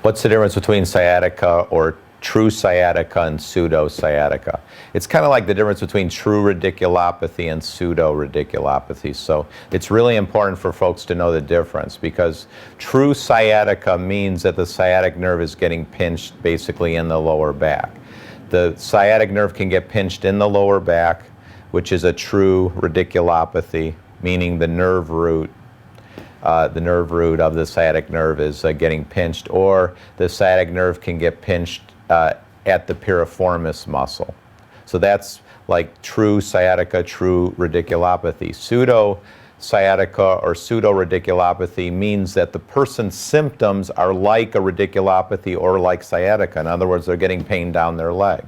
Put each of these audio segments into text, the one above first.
What's the difference between sciatica or true sciatica and pseudosciatica? It's kind of like the difference between true radiculopathy and pseudo-radiculopathy. So it's really important for folks to know the difference, because true sciatica means that the sciatic nerve is getting pinched basically in the lower back. The sciatic nerve can get pinched in the lower back, which is a true radiculopathy, meaning the nerve root of the sciatic nerve is getting pinched, or the sciatic nerve can get pinched at the piriformis muscle. So that's like true sciatica, true radiculopathy. Pseudo-sciatica or pseudo-radiculopathy means that the person's symptoms are like a radiculopathy or like sciatica. In other words, they're getting pain down their leg.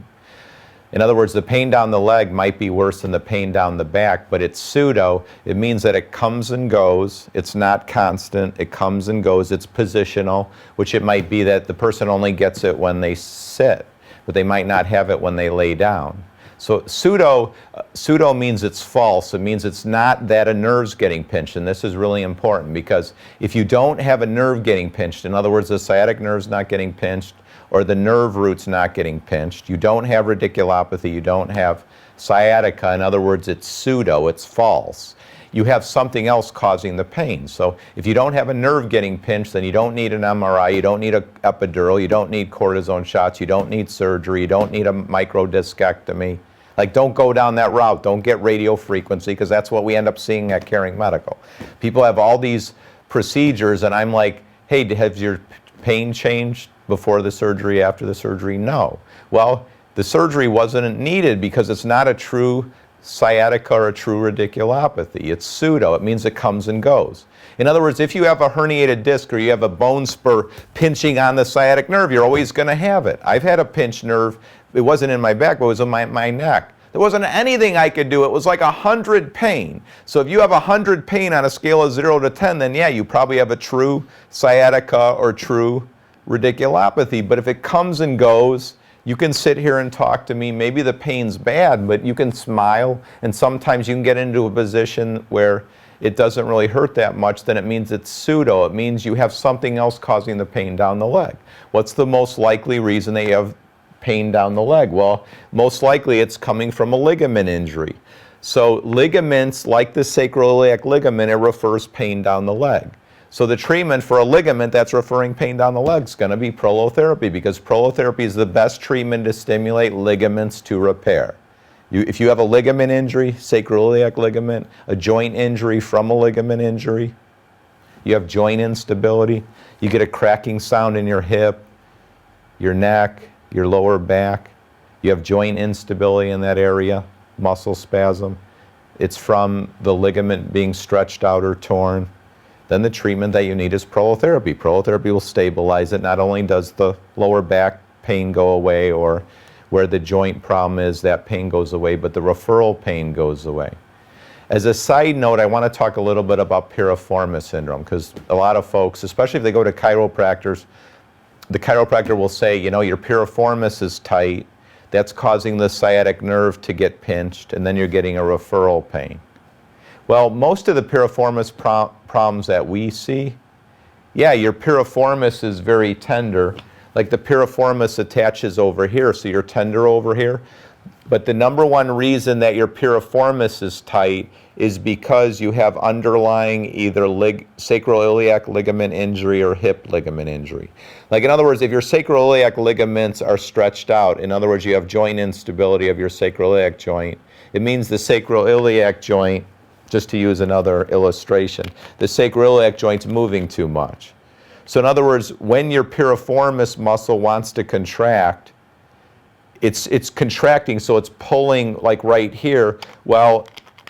In other words, the pain down the leg might be worse than the pain down the back, but it's pseudo. It means that it comes and goes. It's not constant. It comes and goes. It's positional, which it might be that the person only gets it when they sit, but they might not have it when they lay down. So pseudo means it's false. It means it's not that a nerve's getting pinched, and this is really important, because if you don't have a nerve getting pinched, in other words, the sciatic nerve's not getting pinched, or the nerve root's not getting pinched, you don't have radiculopathy, you don't have sciatica. In other words, it's pseudo, it's false. You have something else causing the pain. So if you don't have a nerve getting pinched, then you don't need an MRI, you don't need an epidural, you don't need cortisone shots, you don't need surgery, you don't need a microdiscectomy. Like, don't go down that route. Don't get radio frequency, because that's what we end up seeing at Caring Medical. People have all these procedures, and I'm like, hey, has your pain changed before the surgery, after the surgery? No. Well, the surgery wasn't needed because it's not a true sciatica or a true radiculopathy. It's pseudo. It means it comes and goes. In other words, if you have a herniated disc or you have a bone spur pinching on the sciatic nerve, you're always going to have it. I've had a pinched nerve. It wasn't in my back, but it was in my neck. There wasn't anything I could do. It was like 100 pain. So if you have 100 pain on a scale of 0 to 10, then yeah, you probably have a true sciatica or true radiculopathy. But if it comes and goes, you can sit here and talk to me. Maybe the pain's bad, but you can smile, and sometimes you can get into a position where it doesn't really hurt that much. Then it means it's pseudo. It means you have something else causing the pain down the leg. What's the most likely reason that you have pain down the leg? Well, most likely it's coming from a ligament injury. So ligaments, like the sacroiliac ligament, it refers pain down the leg. So the treatment for a ligament that's referring pain down the leg is going to be prolotherapy, because prolotherapy is the best treatment to stimulate ligaments to repair. If you have a ligament injury, sacroiliac ligament, a joint injury from a ligament injury, you have joint instability, you get a cracking sound in your hip, your neck, your lower back, you have joint instability in that area, muscle spasm, it's from the ligament being stretched out or torn, then the treatment that you need is prolotherapy. Prolotherapy will stabilize it. Not only does the lower back pain go away, or where the joint problem is, that pain goes away, but the referral pain goes away. As a side note, I want to talk a little bit about piriformis syndrome, because a lot of folks, especially if they go to chiropractors, the chiropractor will say, you know, your piriformis is tight, that's causing the sciatic nerve to get pinched, and then you're getting a referral pain. Well, most of the piriformis problems that we see, yeah, your piriformis is very tender. Like the piriformis attaches over here, so you're tender over here. But the number one reason that your piriformis is tight is because you have underlying either sacroiliac ligament injury or hip ligament injury. Like, in other words, if your sacroiliac ligaments are stretched out, in other words, you have joint instability of your sacroiliac joint, it means the sacroiliac joint, just to use another illustration, the sacroiliac joint's moving too much. So in other words, when your piriformis muscle wants to contract, it's contracting, so it's pulling like right here. Well,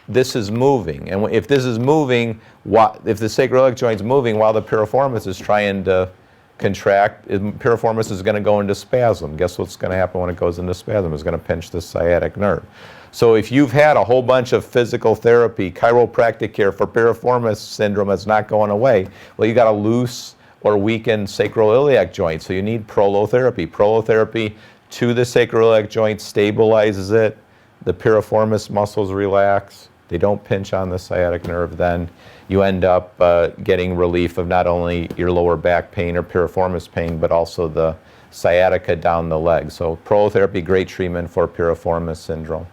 this is moving, and if this is moving, if the sacroiliac joint's moving while the piriformis is trying to contract, piriformis is going to go into spasm. Guess what's going to happen when it goes into spasm? It's going to pinch the sciatic nerve. So if you've had a whole bunch of physical therapy, chiropractic care for piriformis syndrome that's not going away, well, you got a loose or weakened sacroiliac joint, so you need prolotherapy. Prolotherapy to the sacroiliac joint stabilizes it, the piriformis muscles relax, they don't pinch on the sciatic nerve, then you end up getting relief of not only your lower back pain or piriformis pain, but also the sciatica down the leg. So prolotherapy, great treatment for piriformis syndrome.